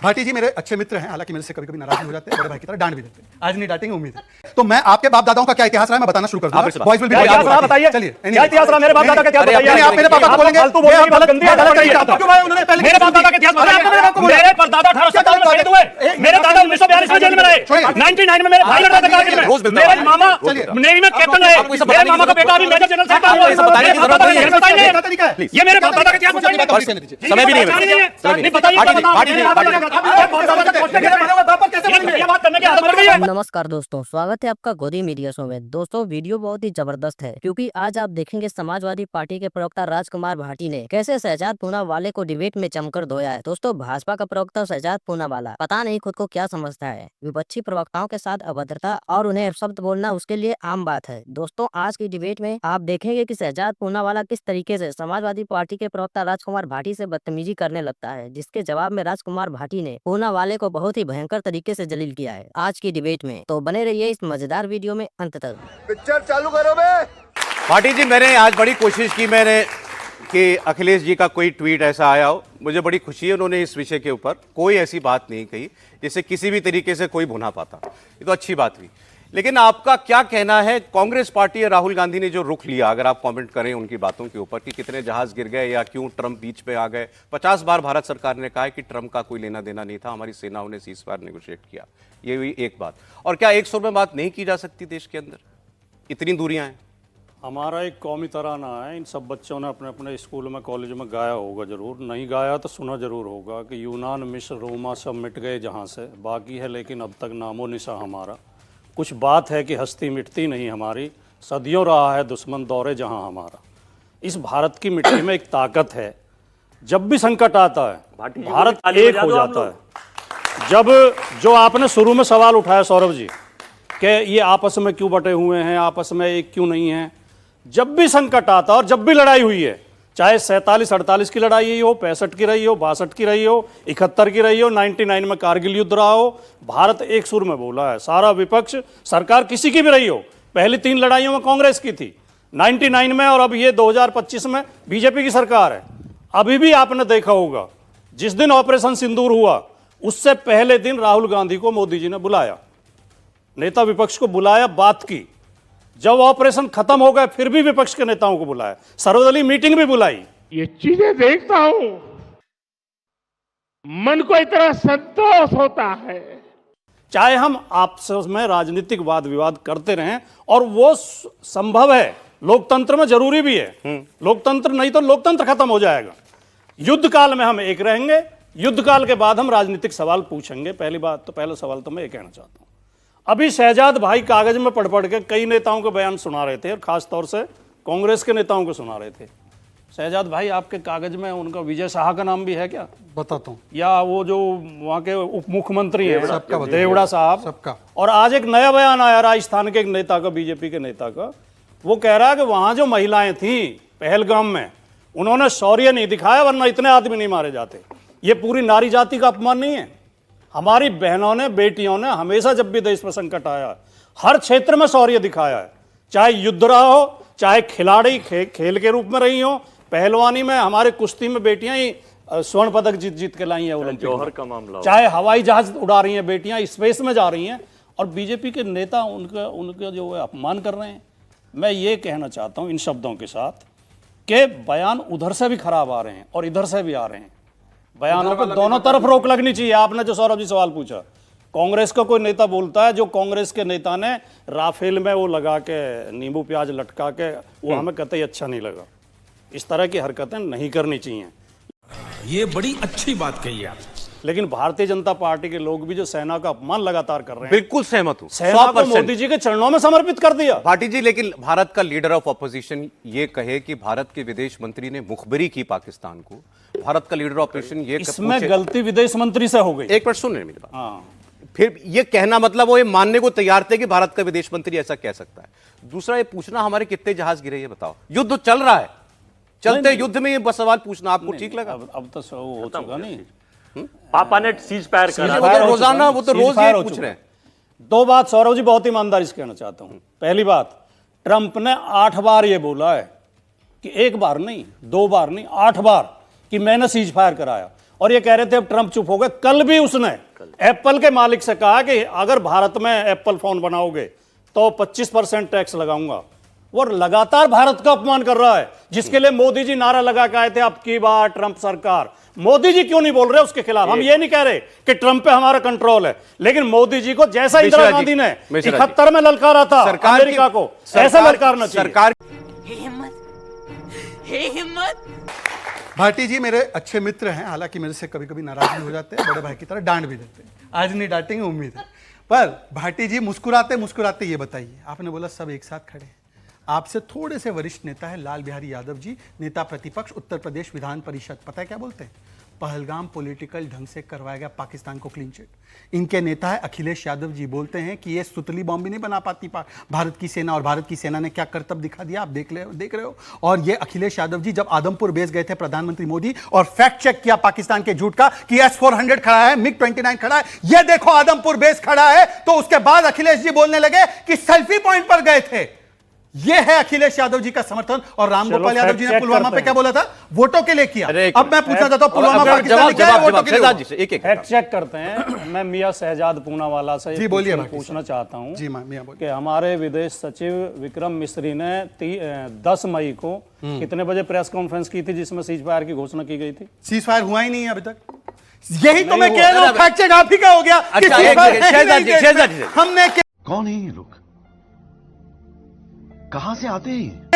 भाटी जी मेरे अच्छे मित्र हैं, हालांकि मेरे से कभी कभी नाराज भी हो जाते हैं, बड़े भाई की तरह डांट भी देते हैं। आज नहीं डांटेंगे, उम्मीद है। तो मैं आपके बाप दादाओं का क्या इतिहास रहा है मैं बताना शुरू कर दूंगा। बॉयज विल बी इतिहास रहा बताइए। चलिए क्या इतिहास रहा मेरे बाप दादा का? क्या बताइए? आप मेरे पापा को बोलेंगे फालतू बोलने की गलत गंदी आदत नहीं चाहता। उन्होंने पहले मेरे बाप दादा का इतिहास बताइए। मेरे परदादा 1857 में शहीद हुए। मेरे दादा 1942 में जेल में रहे। 99 में मेरे भाई लड़ा था कारगिल में। मेरे मामा नेवी में कैप्टन रहे। मेरे मामा का बेटा अभी मेजर जनरल साहब हुआ। ये मेरे बाप दादा का इतिहास बताइए। समय भी नहीं है। नहीं बताइए। नमस्कार दोस्तों, स्वागत है आपका गोदी मीडिया शो में। दोस्तों वीडियो बहुत ही जबरदस्त है क्योंकि आज आप देखेंगे समाजवादी पार्टी के प्रवक्ता राजकुमार भाटी ने कैसे शहजाद पूनावाला को डिबेट में जमकर धोया है। दोस्तों भाजपा का प्रवक्ता शहजाद पूनावाला पता नहीं खुद को क्या समझता है। विपक्षी प्रवक्ताओं के साथ अभद्रता और उन्हें अपशब्द बोलना उसके लिए आम बात है। दोस्तों आज की डिबेट में आप देखेंगे कि शहजाद पूनावाला किस तरीके से समाजवादी पार्टी के प्रवक्ता राजकुमार भाटी से बदतमीजी करने लगता है, जिसके जवाब में राजकुमार भाटी ने पूनावाला को बहुत ही भयंकर तरीके से जलील किया है आज की डिबेट में। तो बने रहिए इस मजेदार वीडियो में अंत तक। पिक्चर चालू करो बे। भाटी जी, मैंने आज बड़ी कोशिश की कि अखिलेश जी का कोई ट्वीट ऐसा आया हो। मुझे बड़ी खुशी है उन्होंने इस विषय के ऊपर कोई ऐसी बात नहीं कही जिससे किसी भी तरीके से कोई भुना पाता। ये तो अच्छी बात हुई। लेकिन आपका क्या कहना है, कांग्रेस पार्टी या राहुल गांधी ने जो रुख लिया, अगर आप कमेंट करें उनकी बातों के ऊपर कि कितने जहाज गिर गए या क्यों ट्रंप बीच पे आ गए। 50 बार भारत सरकार ने कहा है कि ट्रंप का कोई लेना देना नहीं था, हमारी सेनाओं ने सीज फायर नेगोशिएट किया। ये हुई एक बात। और क्या 100 में बात नहीं की जा सकती देश के अंदर? इतनी दूरियां हैं। हमारा एक कौमी तराना है, इन सब बच्चों ने अपने अपने स्कूल में कॉलेज में गाया होगा, जरूर नहीं गाया तो सुना जरूर होगा कि यूनान मिस्र रोमा सब मिट गए जहाँ से, बाकी है लेकिन अब तक नामो निशा हमारा। कुछ बात है कि हस्ती मिटती नहीं हमारी, सदियों रहा है दुश्मन दौरे जहाँ हमारा। इस भारत की मिट्टी में एक ताकत है, जब भी संकट आता है भारत एक हो जाता है। जब जो आपने शुरू में सवाल उठाया सौरभ जी कि ये आपस में क्यों बटे हुए हैं, आपस में एक क्यों नहीं है, जब भी संकट आता और जब भी लड़ाई हुई है, चाहे 47-48 की लड़ाई हो, 65 की रही हो, 62 की रही हो, 71 की रही हो, 99 में कारगिल युद्ध रहा हो, भारत एक सुर में बोला है। सारा विपक्ष, सरकार किसी की भी रही हो, पहली 3 लड़ाइयों में कांग्रेस की थी 99 में, और अब ये 2025 में बीजेपी की सरकार है। अभी भी आपने देखा होगा जिस दिन ऑपरेशन सिंदूर हुआ उससे पहले दिन राहुल गांधी को मोदी जी ने बुलाया, नेता विपक्ष को बुलाया, बात की। जब ऑपरेशन खत्म हो गए फिर भी विपक्ष के नेताओं को बुलाया, सर्वदलीय मीटिंग भी बुलाई। ये चीजें देखता हूं, मन को इतना संतोष होता है। चाहे हम आपस में राजनीतिक वाद विवाद करते रहें, और वो संभव है, लोकतंत्र में जरूरी भी है। लोकतंत्र नहीं तो लोकतंत्र खत्म हो जाएगा। युद्ध काल में हम एक रहेंगे, युद्ध काल के बाद हम राजनीतिक सवाल पूछेंगे। पहली बात तो, पहला सवाल तो मैं ये कहना चाहता हूं, अभी शहजाद भाई कागज में पढ़ पढ़ के कई नेताओं के बयान सुना रहे थे, और खास तौर से कांग्रेस के नेताओं को सुना रहे थे। शहजाद भाई, आपके कागज में उनका विजय शाह का नाम भी है क्या? बताता हूँ। या वो जो वहाँ के उप मुख्यमंत्री है देवड़ा साहब सबका। और आज एक नया बयान आया राजस्थान के एक नेता का, बीजेपी के नेता का, वो कह रहा है कि वहाँ जो महिलाएं थी पहलगाम में, उन्होंने शौर्य नहीं दिखाया, वरना इतने आदमी नहीं मारे जाते। ये पूरी नारी जाति का अपमान नहीं है? हमारी बहनों ने, बेटियों ने हमेशा जब भी देश पर संकट आया हर क्षेत्र में शौर्य दिखाया है, चाहे युद्ध रहा हो, चाहे खिलाड़ी खेल के रूप में रही हो। पहलवानी में हमारे कुश्ती में बेटियां ही स्वर्ण पदक जीत जीत के लाई हैं ओलंपिक में, चाहे हवाई जहाज उड़ा रही हैं बेटियां, स्पेस में जा रही हैं, और बीजेपी के नेता उनका जो अपमान कर रहे हैं। मैं ये कहना चाहता हूं इन शब्दों के साथ कि बयान उधर से भी खराब आ रहे हैं और इधर से भी आ रहे हैं। बयानों पर दोनों तरफ रोक लगनी चाहिए। आपने जो सौरभ जी सवाल पूछा, कांग्रेस का कोई नेता बोलता है, जो कांग्रेस के नेता ने राफेल में वो लगा के नींबू प्याज लटका के, वो हमें कतई अच्छा नहीं लगा। इस तरह की हरकतें नहीं करनी चाहिए। ये बड़ी अच्छी बात कही आप। लेकिन भारतीय जनता पार्टी के लोग भी जो सेना का अपमान लगातार कर रहे हैं, बिल्कुल सहमत हूं, सेना को मोदी जी के चरणों में समर्पित कर दिया। भाटी जी, लेकिन भारत का लीडर ऑफ ऑपोजिशन ये कहे कि भारत के विदेश मंत्री ने मुखबिरी की पाकिस्तान को, भारत का लीडर ऑफ ऑपोजिशन ये, इसमें गलती विदेश मंत्री से हो गई। एक मिनट सुन रहे मेरी बात। फिर ये कहना मतलब वो ये मानने को तैयार थे कि भारत का विदेश मंत्री ऐसा कह सकता है। दूसरा ये पूछना हमारे कितने जहाज गिरे, ये बताओ। युद्ध चल रहा है, चलते युद्ध में ये बस सवाल पूछना आपको ठीक लगा? अब तो हो चुका नहीं। पापा ने सीज फायर करा, रोजाना वो तो रोज ये पूछ रहे हैं। 2 बात सौरभ जी बहुत ईमानदारी से कहना चाहता हूं। पहली बात, ट्रंप ने 8 बार ये बोला है कि 1 बार नहीं, 2 बार नहीं, 8 बार कि मैंने सीज फायर कराया। और ये कह रहे थे अब ट्रंप चुप हो गए। कल भी उसने एप्पल के मालिक से कहा कि अगर भारत में एप्पल फोन बनाओगे तो 25% टैक्स लगाऊंगा। वो लगातार भारत का अपमान कर रहा है, जिसके लिए मोदी जी नारा लगा के आए थे अब की बार ट्रंप सरकार। मोदी जी क्यों नहीं बोल रहे उसके खिलाफ? हम ये नहीं कह रहे कि ट्रंप पे हमारा कंट्रोल है, लेकिन मोदी जी को जैसा इंदिरा गांधी ने 71 में ललकारा था अमेरिका को, ऐसा ललकारना चाहिए। सरकार भाटी जी मेरे अच्छे मित्र हैं, हालांकि मेरे से कभी कभी नाराज भी हो जाते हैं, बड़े भाई की तरह डांट भी देते हैं। आज नहीं डांटेंगे उम्मीद है। पर भाटी जी मुस्कुराते मुस्कुराते ये बताइए, आपने बोला सब एक साथ खड़े हैं, आपसे थोड़े से वरिष्ठ नेता है लाल बिहारी यादव जी, नेता प्रतिपक्ष उत्तर प्रदेश विधान परिषद, पता है क्या बोलते हैं? पहलगाम पॉलिटिकल ढंग से करवाया गया पाकिस्तान को क्लीन चिट। इनके नेता है अखिलेश यादव जी, बोलते हैं कि ये सुतली बॉम्ब भी नहीं बना पाती भारत की सेना, और भारत की सेना ने क्या करतब दिखा दिया आप देख रहे हो। और ये अखिलेश यादव जी जब आदमपुर बेस गए थे प्रधानमंत्री मोदी और फैक्ट चेक किया पाकिस्तान के झूठ का कि S-400 खड़ा है, MiG-29 खड़ा है, ये देखो आदमपुर बेस खड़ा है, तो उसके बाद अखिलेश जी बोलने लगे कि सेल्फी पॉइंट पर गए थे। यह है अखिलेश यादव जी का समर्थन। और रामगोपाल यादव जी ने पुलवामा पे क्या बोला था? वोटों के लिए किया। अब मैं पूछना चाहता हूं पुलवामा पाकिस्तान ने क्या वोटों के लिए? फैक्ट चेक करते हैं। मैं मियां शहजाद पूनावाला से जी बोलिए, पूछना चाहता हूं जी मियां बोलिए कि हमारे विदेश सचिव विक्रम मिस्री ने 10 मई को कितने बजे प्रेस कॉन्फ्रेंस की थी जिसमें सीज फायर की घोषणा की गई थी? सीज फायर हुआ ही नहीं है अभी तक। यही तो मैं कह रहा हूं, फैक्ट चेक आप ही का हो गया। हमने कौन है ये लोग, कहां से आते हैं?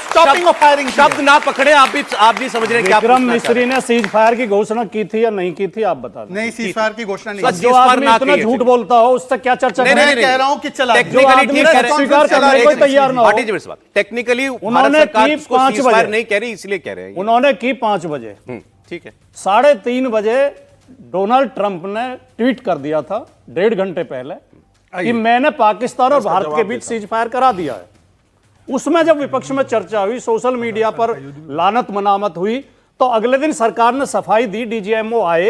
स्टॉपिंग ऑफ फायरिंग शब्द ना पकड़े, आप भी समझ रहे हैं क्या विक्रम मिस्री ने सीज फायर की घोषणा की थी या नहीं की थी? आप बता दें। नहीं, सीज फायर की घोषणा नहीं। जो आदमी इतना झूठ बोलता हो उससे क्या चर्चा? मैं कह रहा हूं कि चला टेक्निकली स्वीकार करने को तैयार ना हो। टेक्निकली उन्होंने की 5 बजे नहीं कह रही, इसलिए कह रहे हैं। उन्होंने की 5 बजे, ठीक है। 3:30 बजे डोनाल्ड ट्रंप ने ट्वीट कर दिया था 1.5 घंटे पहले कि मैंने पाकिस्तान और भारत के बीच सीज फायर करा दिया है। उसमें जब विपक्ष में चर्चा हुई, सोशल मीडिया पर लानत मनामत हुई, तो अगले दिन सरकार ने सफाई दी। डीजीएमओ आए,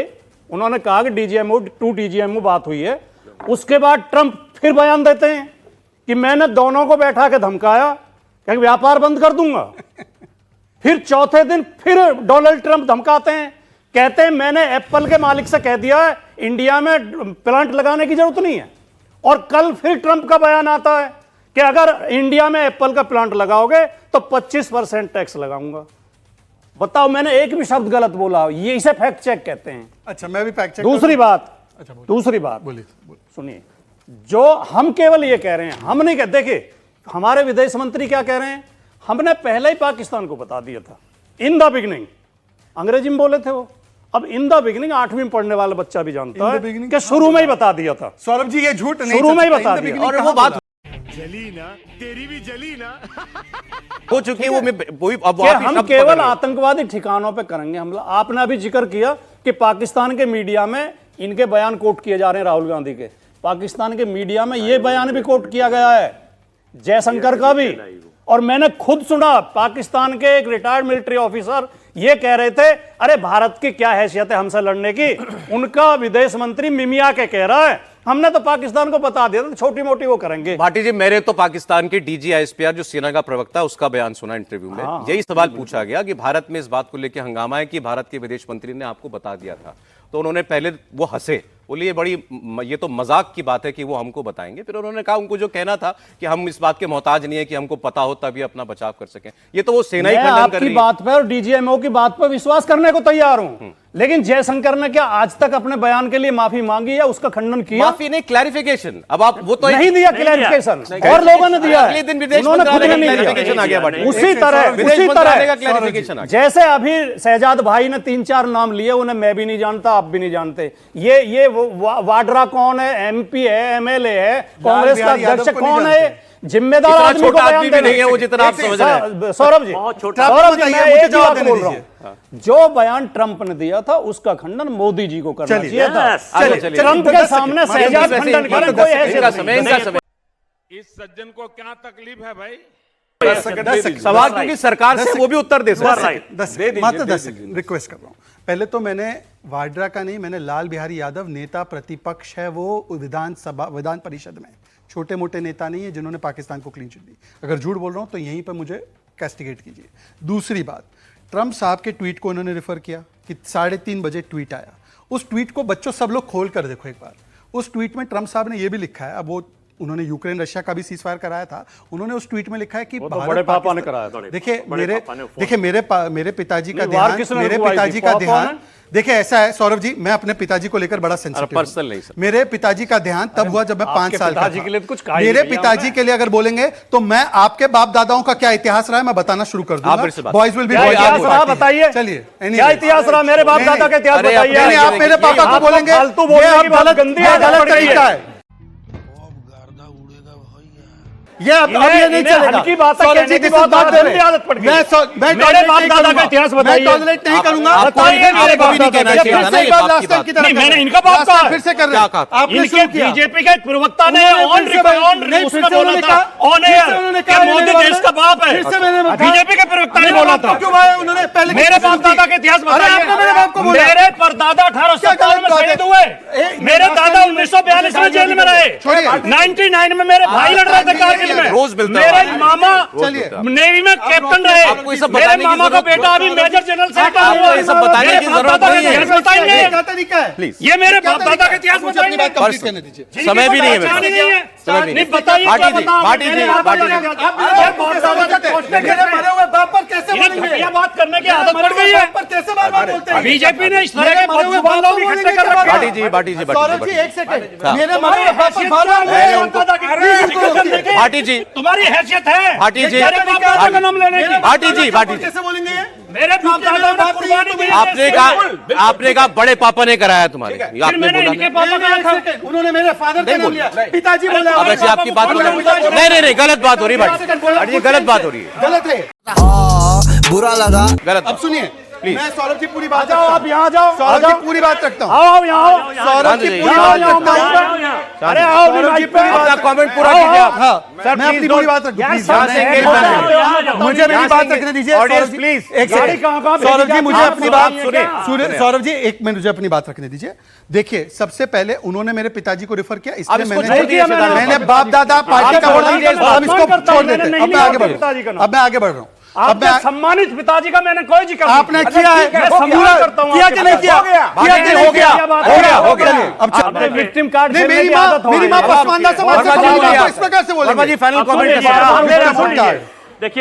उन्होंने कहा कि डीजीएमओ टू डीजीएमओ बात हुई है। उसके बाद ट्रंप फिर बयान देते हैं कि मैंने दोनों को बैठा के धमकाया कि व्यापार बंद कर दूंगा। फिर चौथे दिन फिर डोनाल्ड ट्रंप धमकाते हैं, कहते हैं मैंने एप्पल के मालिक से कह दिया है इंडिया में प्लांट लगाने की जरूरत नहीं है। और कल फिर ट्रंप का बयान आता है कि अगर इंडिया में एप्पल का प्लांट लगाओगे तो 25% टैक्स लगाऊंगा। बताओ, मैंने एक भी शब्द गलत बोला? ये इसे फैक्ट चेक कहते हैं। अच्छा, मैं भी फैक्ट चेक। दूसरी बात बोलिए, सुनिए, जो हम केवल ये कह रहे हैं, हम नहीं कहते। देखिए हमारे विदेश मंत्री क्या कह रहे हैं, हमने पहले ही पाकिस्तान को बता दिया था इन द बिगिनिंग। अंग्रेजी में बोले थे वो, अब इन द बिगिनिंग 8वीं में पढ़ने वाला बच्चा भी जानता है कि शुरू में ही बता दिया था। सौरभ जी ये झूठ नहीं, शुरू में ही बता दिया। और वो बात जली ना, तेरी भी जली ना। हो चुकी है वो। अब हम केवल आतंकवादी ठिकानों पे करेंगे हमला। आपने अभी जिक्र किया कि पाकिस्तान के मीडिया में इनके बयान कोट किए जा रहे हैं, राहुल गांधी के। पाकिस्तान के मीडिया में यह बयान भी कोट किया गया है, जयशंकर का भी। और मैंने खुद सुना पाकिस्तान के एक रिटायर्ड मिलिट्री ऑफिसर ये कह रहे थे, अरे भारत की क्या हैसियत है हमसे लड़ने की। उनका विदेश मंत्री मिमिया के कह रहा है हमने तो पाकिस्तान को बता दिया था, छोटी मोटी वो करेंगे। भाटी जी, मेरे तो पाकिस्तान के डीजी आईएसपीआर जो सेना का प्रवक्ता है उसका बयान सुना इंटरव्यू में। यही सवाल पूछा गया कि भारत में इस बात को लेकर हंगामा है कि भारत के विदेश मंत्री ने आपको बता दिया था। तो उन्होंने पहले वो हंसे, बोले ये तो मजाक की बात है कि वो हमको बताएंगे। फिर उन्होंने कहा उनको जो कहना था कि हम इस बात के मोहताज नहीं है कि हमको पता हो तभी अपना बचाव कर सकें। ये तो वो सेना ही खंडन कर रही है। बात पर और डीजीएमओ की बात पर विश्वास करने को तैयार हूं, लेकिन जयशंकर ने क्या आज तक अपने बयान के लिए माफी मांगी या उसका खंडन किया? माफी नहीं, क्लैरिफिकेशन। अब आप वो तो नहीं दिया क्लैरिफिकेशन, और लोगों ने दिया। अगले दिन विदेश मंत्रालय का क्लैरिफिकेशन आ गया। उसी तरह जैसे अभी शहजाद भाई ने 3-4 नाम लिए, उन्हें मैं भी नहीं जानता, आप भी नहीं जानते। ये वाड्रा कौन है, एमपी है, एमएलए है, कांग्रेस का अध्यक्ष कौन है, जिम्मेदार आदमी को बयान भी नहीं है वो जितना आप समझ रहे हैं। सौरभ जी, मैं एक बात बोल रहा हूं, जो बयान ट्रंप ने दिया था उसका खंडन मोदी जी को करना चाहिए था। ट्रंप के सामने शहजाद खंडन करें, कोई हैसियत। इस सज्जन को क्या तकलीफ है भाई? सवाल क्योंकि सरकार से वो भी उत्तर दे सकते। 10 सेकंड रिक्वेस्ट कर रहा हूं। पहले तो मैंने वाड्रा का नहीं, मैंने लाल बिहारी यादव नेता प्रतिपक्ष है, वो विधान परिषद में छोटे मोटे नेता नहीं है जिन्होंने पाकिस्तान को क्लीन चिट दी। अगर झूठ बोल रहा हूं तो यहीं पर मुझे कैस्टिगेट कीजिए। दूसरी बात, ट्रम्प साहब के ट्वीट को उन्होंने रेफर किया कि 3:30 बजे ट्वीट आया। उस ट्वीट को बच्चों सब लोग खोल कर देखो एक बार। उस ट्वीट में ट्रम्प साहब ने यह भी लिखा है, अब वो उन्होंने यूक्रेन रशिया का भी सीज फायर कराया था, उन्होंने उस ट्वीट में लिखा है कि वो तो बड़े पापा ने कराया था। देखिए मेरे पिताजी का ध्यान देखिए ऐसा है सौरभ जी, मैं अपने पिताजी को लेकर बड़ा सेंसिटिव पर्सनल नहीं सर। मेरे पिताजी का ध्यान तब हुआ जब मैं 5 साल का था। के लिए तो कुछ कहा ही मेरे नहीं पिताजी के लिए अगर बोलेंगे तो मैं आपके बाप दादाओं का क्या इतिहास रहा है मैं बताना शुरू कर दूंगा। बॉयज विल बी बताइए, चलिए क्या इतिहास रहा? मेरे बाप दादा का इतिहास बताइए। आप मेरे पापा को बोलेंगे फालतू बोलने की बात गंदी गलत तरीका है। ये अब ये नहीं चलेगा। की बात है, कहने की बात गंदी आदत पड़ गई। मैं मेरे बाप दादा का इतिहास बताइए। मैं टॉलरेट नहीं करूंगा। बताइए मेरे बाप दादा का चाहिए इतिहास। ना, ये बाप की बात। नहीं, मैंने इनका बाप कहा। फिर से कर रहे हैं। आपने इनके शुरू किया। बीजेपी के प्रवक्ता ने ऑन उसमें बोला था, ऑन एयर कि मोदी देश का बाप है। बीजेपी के प्रवक्ता ने बोला था। उन्होंने पहले मेरे बाप दादा का इतिहास बताइए। मेरे बाप को बोला। मेरे परदादा 1857 में शहीद हुए। मेरे दादा 1942 में जेल में रहे। 99 में मेरे भाई लड़ रहे थे कारगिल में। रोज मिलता है। मेरे मामा चलिए नेवी में कैप्टन रहे। आपको ये सब मेरे बताने की मामा का जरूरत बेटा अभी मेजर जनरल से रिटायर हुआ है। ये सब बताने की जरूरत नहीं है। बताएंगे क्या तरीका है प्लीज। ये मेरे बाप दादा का इतिहास मुझे अपनी बात बताएंगे। कंप्लीट करने दीजिए। समय भी नहीं है पहचान मेरे ही नहीं है। समय भी नहीं नहीं। बताइए भाटी क्या जी, बताओ? भाटी जी, मेरे बाप भाटी दादा जी। का- आप मेरे बाप को कैसे बोलते हैं? मेरे मरे हुए बाप पर कैसे बोलेंगे? ये बात करने की आदत पड़ गई है। पर कैसे बार-बार बोलते हैं? बीजेपी ने इस तरह के बदजुबान लोग इकट्ठे कर रखे भाटी हैं। जी, भाटी जी, सौरभ भाटी जी जी। एक सेकंड। हाँ। मेरे मरे हुए बाप पर बार-बार मेरे बोलते हैं। दादा की एजुकेशन देखे। भाटी जी, तुम्हारी हैसियत है भाटी जी, मेरे बाप दादा का नाम लेने की। भाटी जी, भाटी जी। कैसे बोलेंगे ये? मेरे बाप दादा ने कुर्बानी दी है। आपने कहा बड़े पापा ने कराया तुम्हारे। ये फिर आपने मैंने बोला इनके नहीं। पापा का एक था। सेकंड, उन्होंने मेरे फादर का नहीं नाम लिया। बोला। पिताजी बोला। अब ऐसे आपकी बात नहीं, गलत बात हो रही है भाटी। ये गलत बात हो रही है। गलत है। बुरा लगा। गलत अब सुनिए, Please. मैं सौरभ जी पूरी बात जाओ, आप यहाँ जाओ। सौरभ जी पूरी बात रखता हूँ। आओ यहाँ आओ। सौरभ जी पूरी यहाँ बात आओ, रखता हूँ। अरे आओ सौरभ जी पूरी अपना बात कमेंट पूरा आओ, कीजिए आओ, आप। हाँ, सर, मैं अपनी please पूरी don't- बात रखूं। यहाँ Please, से यहाँ से engage engage मत मत करो, यहाँ करो। जाओ। मुझे मेरी यहाँ बात से रखने दीजिए। Audience, Saurabh ji, please. एक गाड़ी सेकंड। कहाँ सौरभ जी मुझे आप अपनी बात सुनिए। सुनिए। सौरभ जी एक मिनट मुझे अपनी बात रखने दीजिए। देखिए सबसे पहले उन्होंने मेरे पिताजी को रेफर किया, अब इसलिए इसको मैंने छोड़ दिया मैंने बाप दादा पार्टी का बोला, अब इसको छोड़ देते हैं। अब मैं आगे बढ़ रहा हूँ। अब मैं आगे बढ़ रहा हूँ। अब आपके मैं सम्मानित पिताजी का मैंने कोई जिक्र नहीं आपने किया। किया है, मैं सम्मान करता हूँ किया आपके कि नहीं पिताजी किया? का। किया कि नहीं किया? हो गया। अब आपने विक्टिम कार्ड नहीं, खेलने मेरी की माँ आदत हो मेरी गई माँ है। पसमानदा समाज से वर्मा जी, बोली, बोलिए आपको आप। इस प्रकार से वर्मा जी बोलेंगे। फाइनल आप कमेंट सुनिए, दीजिए। आप सुनिए। देखिए